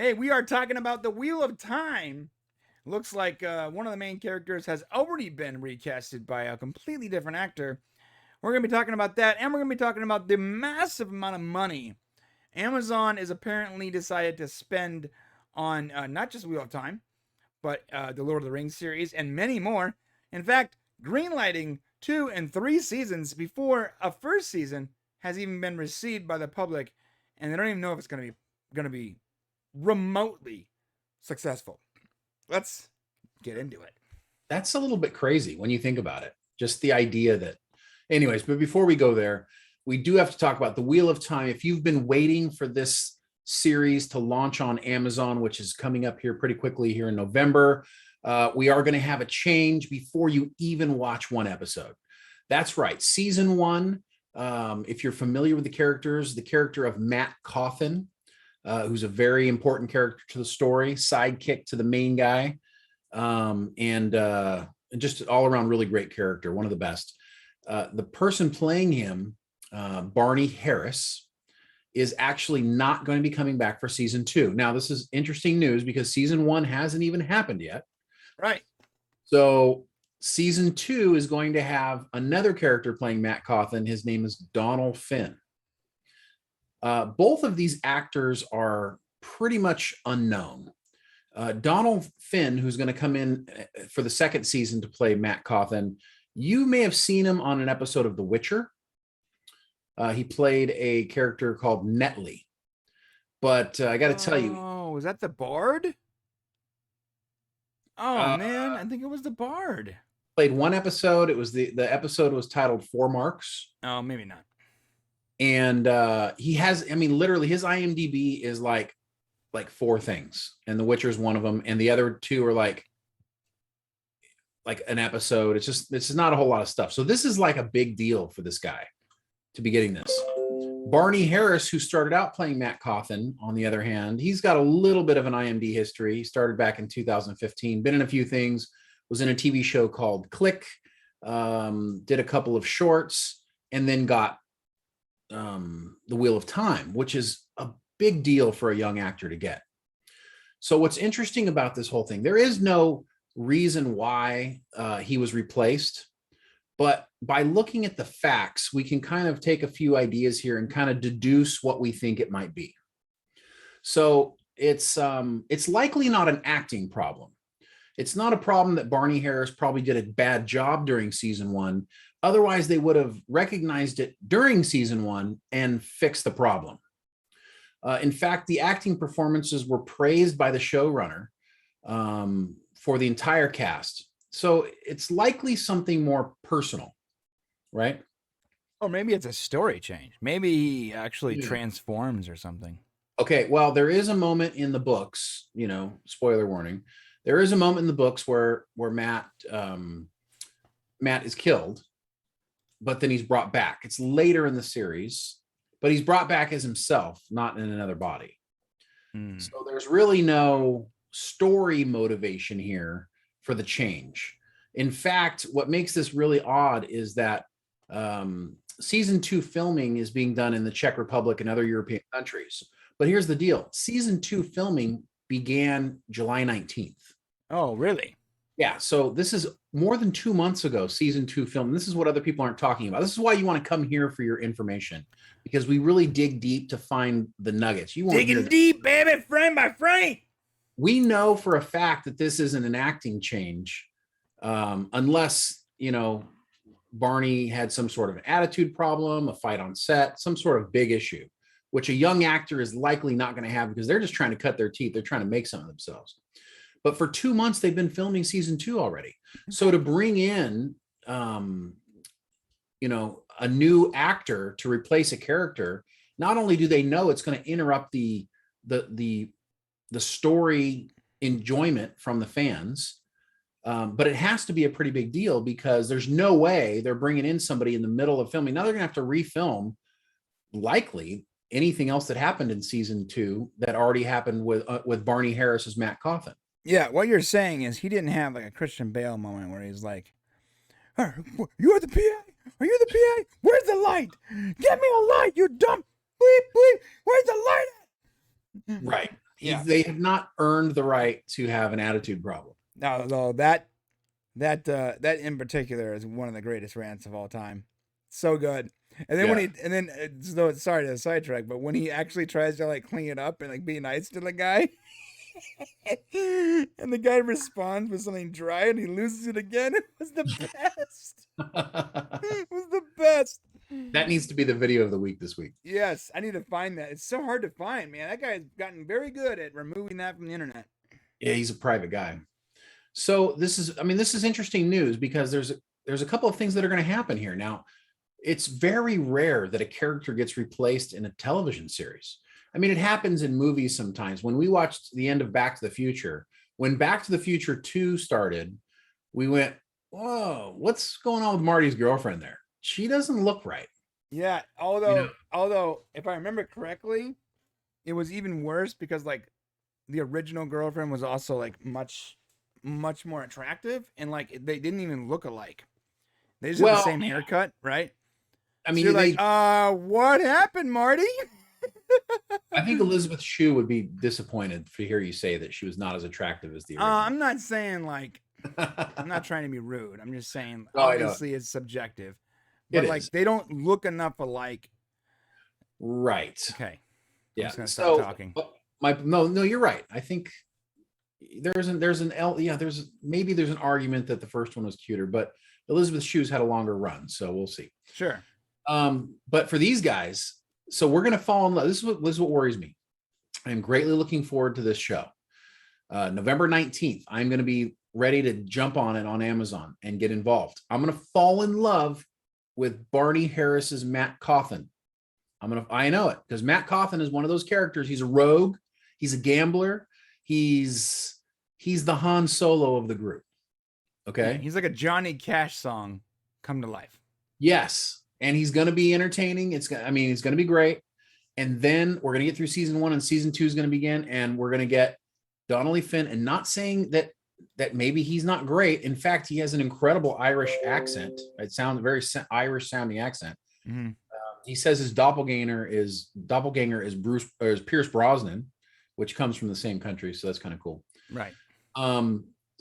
Hey, we are talking about the Wheel of Time. Looks like one of the main characters has already been recasted by a completely different actor. We're going to be talking about that, and we're going to be talking about the massive amount of money Amazon is apparently decided to spend on not just Wheel of Time, but the Lord of the Rings series and many more. In fact, greenlighting 2 and 3 seasons before a first season has even been received by the public, and they don't even know if it's going to be remotely successful. Let's get into it. That's a little bit crazy when you think about it. Just the idea that, anyways, but before we go there, we do have to talk about the Wheel of Time. If you've been waiting for this series to launch on Amazon, which is coming up here pretty quickly here in November, we are going to have a change before you even watch one episode. That's right. Season 1, if you're familiar with the character of Matt Cauthon, who's a very important character to the story, sidekick to the main guy, and just all around really great character, one of the best. The person playing him, Barney Harris, is actually not going to be coming back for season 2. Now, this is interesting news because season 1 hasn't even happened yet. Right. So season 2 is going to have another character playing Matt Cauthon. His name is Donald Finn. Both of these actors are pretty much unknown. Donald Finn, who's going to come in for the second season to play Matt Cauthon, you may have seen him on an episode of The Witcher. He played a character called Netley. But I got to tell you. Oh, is that the Bard? Oh, man, I think it was the Bard. Played one episode. It was the episode was titled 4 Marks. Oh, maybe not. And he has, I mean, literally his IMDb is like 4 things, and The Witcher is one of them, and the other 2 are like an episode. It's just not a whole lot of stuff. So this is like a big deal for this guy to be getting this. Barney Harris, who started out playing Matt Cauthon, on the other hand, he's got a little bit of an IMDb history. He started back in 2015, been in a few things, was in a TV show called Click, did a couple of shorts, and then got the Wheel of Time, which is a big deal for a young actor to get. So what's interesting about this whole thing, there is no reason why he was replaced, but by looking at the facts, we can kind of take a few ideas here and kind of deduce what we think it might be. So it's likely not an acting problem. It's not a problem that Barney Harris probably did a bad job during season 1. Otherwise, they would have recognized it during season 1 and fixed the problem. In fact, the acting performances were praised by the showrunner for the entire cast. So it's likely something more personal, right? Or maybe it's a story change. Maybe he actually transforms or something. Okay, well, there is a moment in the books, spoiler warning. There is a moment in the books where Matt is killed, but then he's brought back. It's later in the series, but he's brought back as himself, not in another body. So there's really no story motivation here for the change. In fact, what makes this really odd is that season 2 filming is being done in the Czech Republic and other European countries. But here's the deal. Season 2 filming began July 19th. Oh, really? Yeah. So this is more than 2 months ago, season 2 film. This is what other people aren't talking about. This is why you want to come here for your information, because we really dig deep to find the nuggets. You want digging deep, baby, frame by frame. We know for a fact that this isn't an acting change, unless, Barney had some sort of an attitude problem, a fight on set, some sort of big issue, which a young actor is likely not going to have because they're just trying to cut their teeth. They're trying to make something of themselves. But for 2 months, they've been filming season 2 already. So to bring in, a new actor to replace a character, not only do they know it's going to interrupt the story enjoyment from the fans, but it has to be a pretty big deal because there's no way they're bringing in somebody in the middle of filming. Now they're going to have to refilm likely anything else that happened in season 2 that already happened with Barney Harris as Matt Cauthon. Yeah, what you're saying is he didn't have like a Christian Bale moment where he's like, "You're the PA? Are you the PA? Where's the light? Get me a light, you dumb bleep bleep. Where's the light at?" Right. Yeah. They have not earned the right to have an attitude problem. No, that in particular is one of the greatest rants of all time. So good. And then so sorry to sidetrack, but when he actually tries to like clean it up and like be nice to the guy, and the guy responds with something dry, and he loses it again. It was the best. It was the best. That needs to be the video of the week this week. Yes, I need to find that. It's so hard to find, man. That guy's gotten very good at removing that from the internet. Yeah, he's a private guy. So this is interesting news because there's a couple of things that are going to happen here. Now, it's very rare that a character gets replaced in a television series. I mean, it happens in movies sometimes. When we watched the end of Back to the Future, when Back to the Future 2 started, we went, whoa, what's going on with Marty's girlfriend there? She doesn't look right. Yeah, although if I remember correctly, it was even worse because like the original girlfriend was also like much more attractive, and like they didn't even look alike. They just had the same haircut, right? I mean, so you're like, what happened, Marty? I think Elizabeth Shue would be disappointed to hear you say that she was not as attractive as the original. I'm not saying like, I'm not trying to be rude. I'm just saying, obviously it's subjective, but like they don't look enough alike. Right. Okay. Yeah. I'm just gonna stop talking. No, you're right. I think there's an argument that the first one was cuter, but Elizabeth Shue's had a longer run, so we'll see. Sure. But for these guys, so we're gonna fall in love. This is what worries me. I am greatly looking forward to this show. November 19th, I'm gonna be ready to jump on it on Amazon and get involved. I'm gonna fall in love with Barney Harris's Matt Cauthon. I know it because Matt Cauthon is one of those characters. He's a rogue. He's a gambler. He's the Han Solo of the group. Okay. He's like a Johnny Cash song come to life. Yes. And he's going to be entertaining. It's going to be great. And then we're going to get through season 1 and season 2 is going to begin. And we're going to get Donnelly Finn, and not saying that maybe he's not great. In fact, he has an incredible Irish accent. It sounds very Irish sounding accent. Mm-hmm. He says his doppelganger is Pierce Brosnan, which comes from the same country. So that's kind of cool. Right.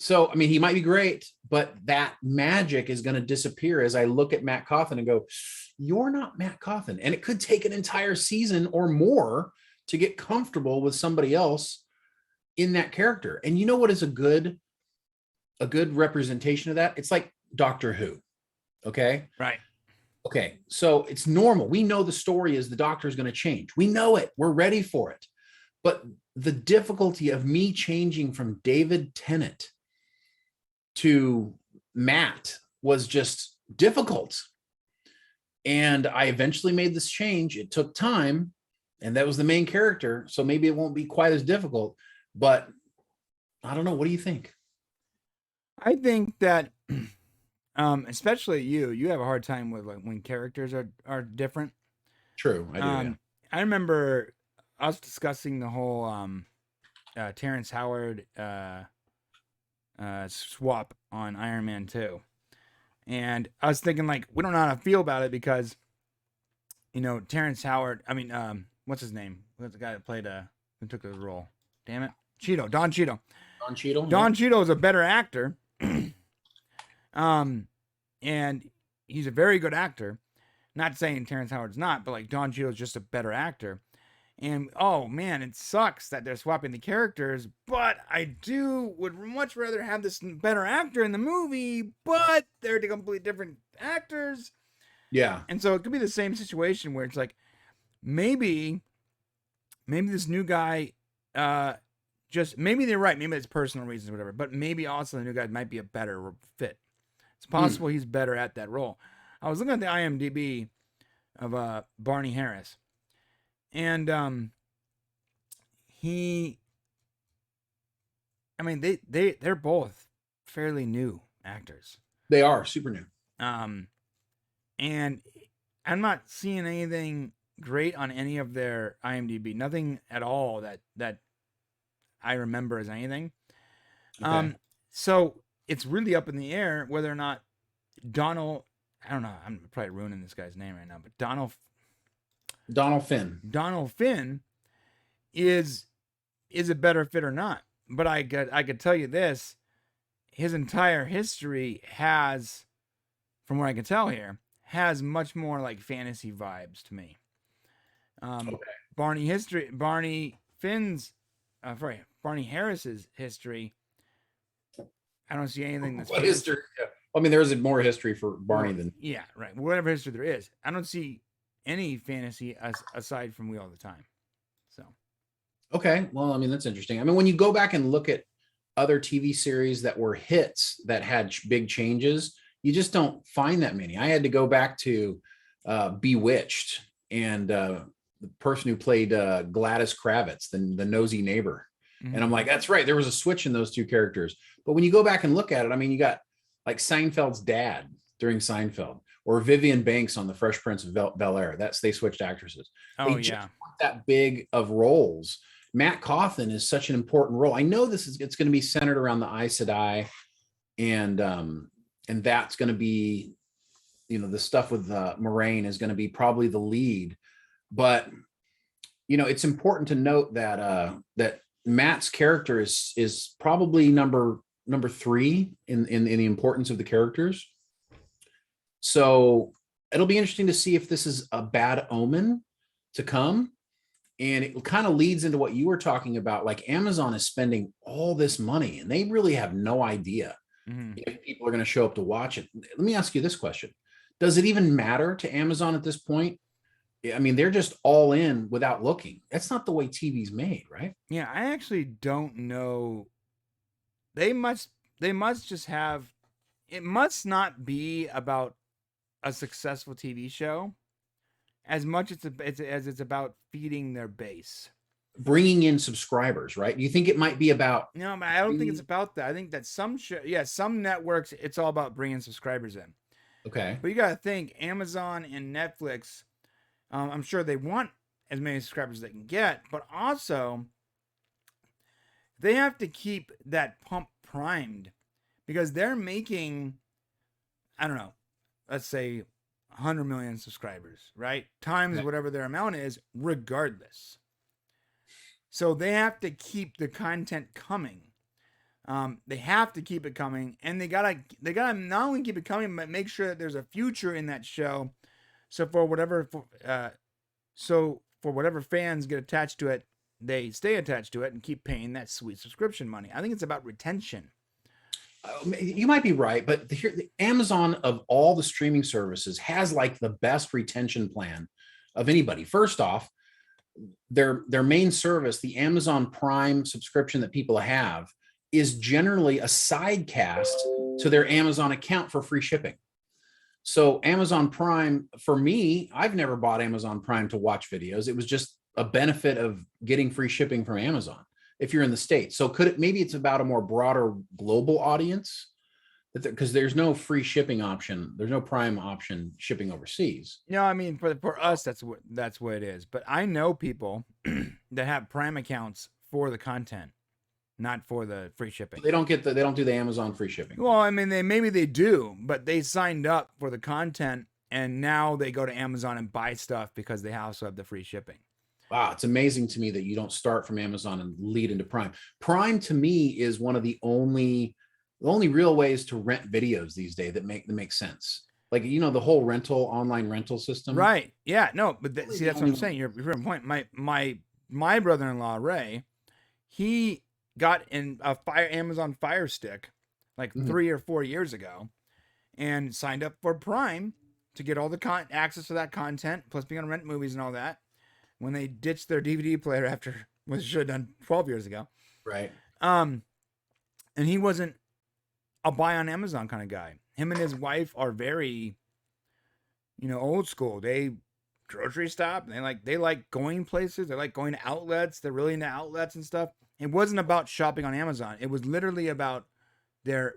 So, I mean, he might be great, but that magic is going to disappear as I look at Matt Cauthon and go, you're not Matt Cauthon. And it could take an entire season or more to get comfortable with somebody else in that character. And you know what is a good representation of that? It's like Doctor Who. Okay. Right. Okay. So it's normal. We know the story is the Doctor is going to change. We know it. We're ready for it. But the difficulty of me changing from David Tennant to Matt was just difficult. And I eventually made this change. It took time, and that was the main character. So maybe it won't be quite as difficult, but I don't know. What do you think? I think that, especially you have a hard time with like when characters are different. True. I do. Yeah. I remember us discussing the whole Terrence Howard swap on Iron Man 2. And I was thinking, like, we don't know how to feel about it because, you know, Terrence Howard, what's his name? What's the guy that played, who took the role? Damn it. Don Cheadle. Don Cheadle is a better actor. And he's a very good actor. Not saying Terrence Howard's not, but like Don Cheadle's just a better actor. And oh man, it sucks that they're swapping the characters, but I would much rather have this better actor in the movie, but they're completely different actors. Yeah. And so it could be the same situation where it's like, maybe this new guy, maybe they're right. Maybe it's personal reasons or whatever, but maybe also the new guy might be a better fit. It's possible he's better at that role. I was looking at the IMDb of Barney Harris. And they're both fairly new actors. They are super new. And I'm not seeing anything great on any of their IMDb. Nothing at all that I remember as anything. Okay. So it's really up in the air whether or not Donald, I don't know, I'm probably ruining this guy's name right now, but Donald Finn is is it better fit or not? But I could tell you this: his entire history has, from what I can tell here, has much more like fantasy vibes to me. Um, Okay. Barney Harris's history. I don't see anything that's What is fantasy. there? Yeah. I mean, there is more history for Barney Well, than. yeah, right. Whatever history there is, I don't see any fantasy aside from Wheel of the Time. So, Okay. Well, I mean, that's interesting. I mean, when you go back and look at other TV series that were hits that had big changes, you just don't find that many. I had to go back to Bewitched and the person who played Gladys Kravitz, the nosy neighbor. And I'm like, that's right. There was a switch in those two characters. But when you go back and look at it, I mean, you got like Seinfeld's dad during Seinfeld, or Vivian Banks on The Fresh Prince of Bel Air. They switched actresses. oh They just yeah, weren't that big of roles. Matt Cauthon is such an important role. I know it's going to be centered around the Aes Sedai, and that's going to be, the stuff with Moraine is going to be probably the lead. But it's important to note that Matt's character is probably number three in the importance of the characters. So it'll be interesting to see if this is a bad omen to come. And it kind of leads into what you were talking about. Like, Amazon is spending all this money and they really have no idea if people are going to show up to watch it. Let me ask you this question. Does it even matter to Amazon at this point? I mean, they're just all in without looking. That's not the way TV's made, right? yeah. I actually don't know. They must just have. It must not be about a successful TV show as much as it's about feeding their base. Bringing in subscribers, right? You think it might be about No, but I don't think it's about that. I think that some networks, it's all about bringing subscribers in. okay. But you got to think Amazon and Netflix. I'm sure they want as many subscribers as they can get, but also they have to keep that pump primed because they're making, I don't know, let's say 100 million subscribers, right? Times whatever their amount is, regardless. So they have to keep the content coming. They have to keep it coming, and they gotta not only keep it coming, but make sure that there's a future in that show. So for whatever fans get attached to it, they stay attached to it and keep paying that sweet subscription money. I think it's about retention. You might be right, but the Amazon of all the streaming services has like the best retention plan of anybody. First off, their main service, the Amazon Prime subscription that people have, is generally a side cast to their Amazon account for free shipping. So Amazon Prime, for me, I've never bought Amazon Prime to watch videos. It was just a benefit of getting free shipping from Amazon if you're in the States. So maybe it's about a more broader global audience, because there's no free shipping option. There's no Prime option shipping overseas. No, I mean for us that's what it is. But I know people that have Prime accounts for the content, not for the free shipping. They don't do the Amazon free shipping. Well, I mean maybe they do, but they signed up for the content and now they go to Amazon and buy stuff because they also have the free shipping. Wow, it's amazing to me that you don't start from Amazon and lead into Prime. Prime to me is one of the only real ways to rent videos these days that make sense. Like, the whole online rental system. Right. Yeah. No, but see, that's what I'm saying. You're on point. My brother-in-law Ray, he got in a Amazon Fire Stick like 3 or 4 years ago, and signed up for Prime to get all the access to that content, plus being able to rent movies and all that. When they ditched their DVD player after what should have done 12 years ago, right? And he wasn't a buy on Amazon kind of guy. Him and his wife are very, old school. They grocery stop. They like going places. They like going to outlets. They're really into outlets and stuff. It wasn't about shopping on Amazon. It was literally about their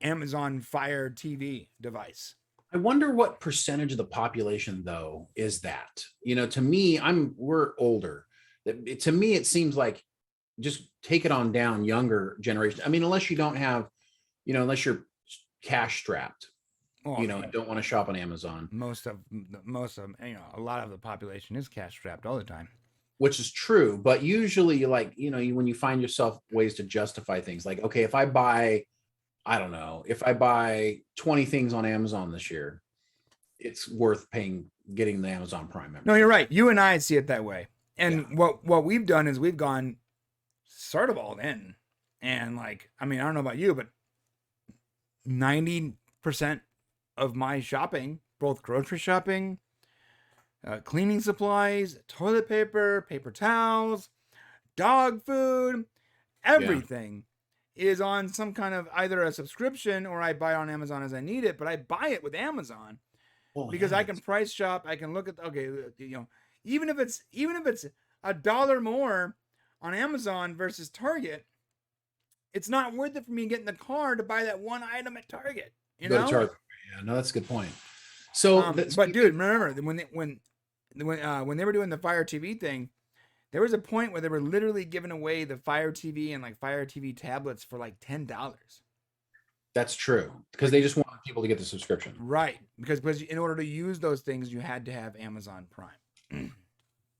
Amazon Fire TV device. I wonder what percentage of the population, though, is that. To me, we're older. To me, it seems like just take it on down, younger generation. I mean, unless you don't have, unless you're cash strapped, don't want to shop on Amazon. Most of, a lot of the population is cash strapped all the time. which is true. But usually, like, when you find yourself ways to justify things, like, okay, if I buy, I don't know, if I buy 20 things on Amazon this year, it's worth getting the Amazon Prime membership. No, you're right. You and I see it that way. And Yeah. what we've done is we've gone sort of all in. And like, I mean, I don't know about you, but 90% of my shopping, both grocery shopping, cleaning supplies, toilet paper, paper towels, dog food, everything is on some kind of either a subscription or I buy it on Amazon as I need it, but I buy it with Amazon because I can price shop. I can look at, okay, even if it's $1 more on Amazon versus Target, it's not worth it for me to get in the car to buy that one item at Target. Go to Target. Yeah, no, that's a good point. So, but dude, remember when they were doing the Fire TV thing, there was a point where they were literally giving away the Fire TV and like Fire TV tablets for like $10. That's true, because they just want people to get the subscription. Right, because in order to use those things, you had to have Amazon Prime.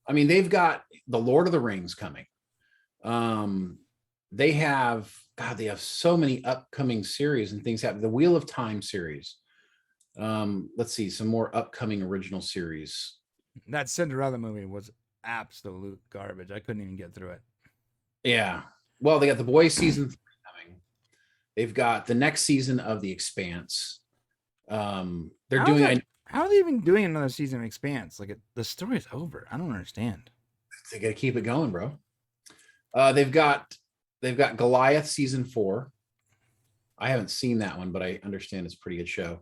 I mean, they've got the Lord of the Rings coming. They have so many upcoming series and things happen. The Wheel of Time series. Let's see, some more upcoming original series. That Cinderella movie was absolute garbage. I couldn't even get through it. Yeah. Well, they got The Boys season 3 coming. They've got the next season of The Expanse. They're doing. How are they even doing another season of Expanse? Like the story's over. I don't understand. They got to keep it going, bro. They've got Goliath season 4. I haven't seen that one, but I understand it's a pretty good show.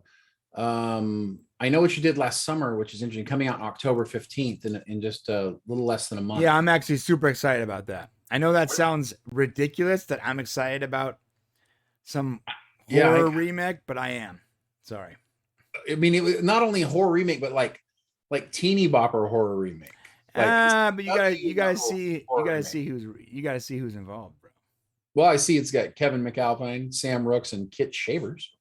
I Know What You Did Last Summer, which is interesting, coming out October 15th in just a little less than a month. Yeah, I'm actually super excited about that. I know that sounds ridiculous that I'm excited about some horror remake, but I am. Sorry. I mean, it was not only a horror remake, but like teeny bopper horror remake. But you gotta see who's involved, bro. Well, I see it's got Kevin McAlpine, Sam Rooks, and Kit Shavers.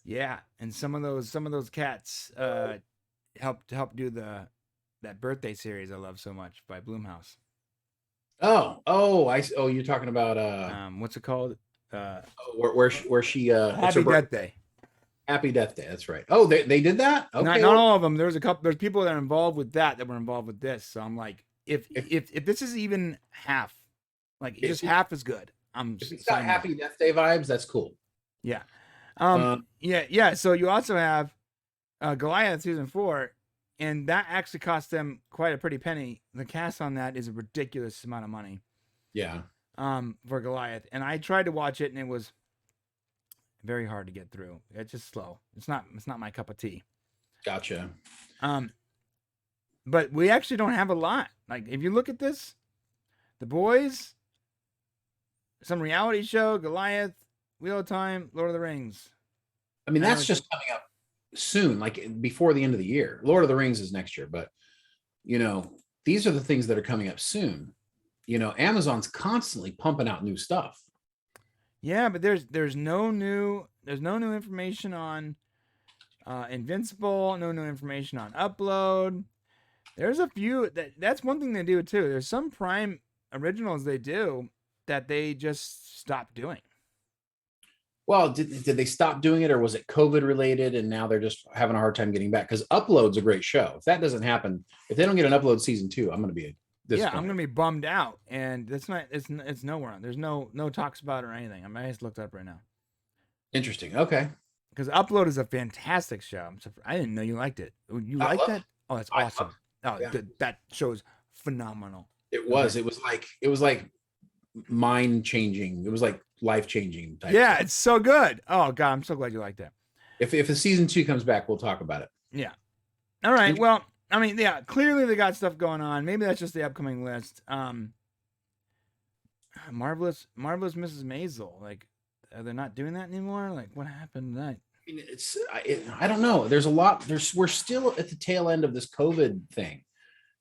Yeah, and some of those cats helped do that birthday series I love so much by Blumhouse. You're talking about what's it called? Where she Happy Death Day. Happy Death Day. That's right. Oh, they did that? Okay. Not all of them. There's people that are involved with that were involved with this. So I'm like, if this is even half, like just half as good, if it's got Happy Death Day vibes, that's cool. Yeah. Yeah. So you also have Goliath season 4, and that actually cost them quite a pretty penny. The cast on that is a ridiculous amount of money. Yeah. For Goliath, and I tried to watch it, and it was very hard to get through. It's just slow. It's not my cup of tea. Gotcha. But we actually don't have a lot. Like if you look at this, The Boys, some reality show, Goliath, Wheel of Time, Lord of the Rings. I mean, that's just coming up soon, like before the end of the year. Lord of the Rings is next year, but these are the things that are coming up soon. Amazon's constantly pumping out new stuff. Yeah, but there's no new information on Invincible, no new information on Upload. There's a few that's one thing they do too. There's some Prime originals they do that they just stopped doing. Well, did they stop doing it, or was it COVID related and now they're just having a hard time getting back? Because Upload's a great show. If that doesn't happen, if they don't get an Upload season 2, I'm going to be disappointed. I'm going to be bummed out, and it's nowhere on. There's no talks about it or anything. I just looked up right now. Interesting. Okay. Because Upload is a fantastic show. I didn't know you liked it. You liked that? Oh, that's awesome. That show's phenomenal. It was. Okay. It was like mind changing. It was like life changing. Yeah, it's so good. Oh God, I'm so glad you liked that. If a season 2 comes back, we'll talk about it. Yeah. All right. Well, I mean, yeah, clearly they got stuff going on. Maybe that's just the upcoming list. Marvelous Mrs. Maisel. Like, are they not doing that anymore? Like, what happened to that? I mean, I don't know. There's a lot. We're still at the tail end of this COVID thing,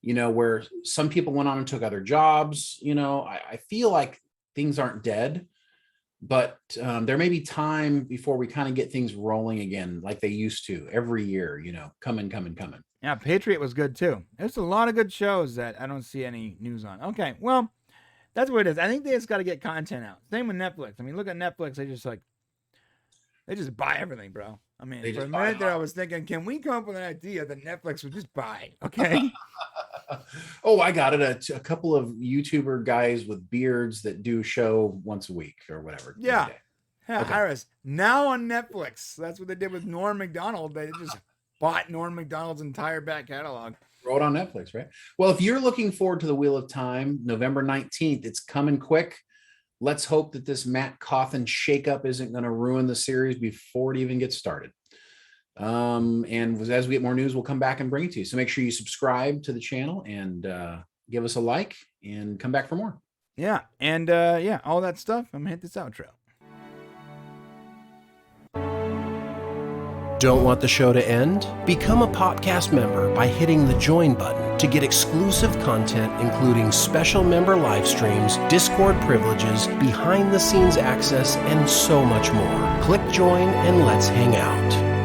where some people went on and took other jobs. I feel like things aren't dead, but there may be time before we kind of get things rolling again like they used to every year, coming. Yeah, Patriot was good too. There's a lot of good shows that I don't see any news on. Okay, well, that's what it is. I think they just got to get content out. Same with Netflix. I mean, look at Netflix. They just buy everything, bro. I mean, They for a just buy minute it there, I all. was thinking, can we come up with an idea that Netflix would just buy? Okay. Oh, I got it. A couple of YouTuber guys with beards that do a show once a week or whatever. Yeah. Every day. Yeah, Okay. Iris. Now on Netflix. That's what they did with Norm Macdonald. They just bought Norm Macdonald's entire back catalog. Throw it on Netflix, right? Well, if you're looking forward to the Wheel of Time, November 19th, it's coming quick. Let's hope that this Matt Cauthon shakeup isn't going to ruin the series before it even gets started. And as we get more news, we'll come back and bring it to you. So make sure you subscribe to the channel and give us a like and come back for more. Yeah. And all that stuff. I'm going to hit this outro. Don't want the show to end? Become a podcast member by hitting the join button to get exclusive content, including special member live streams, Discord privileges, behind the scenes access, and so much more. Click join and let's hang out.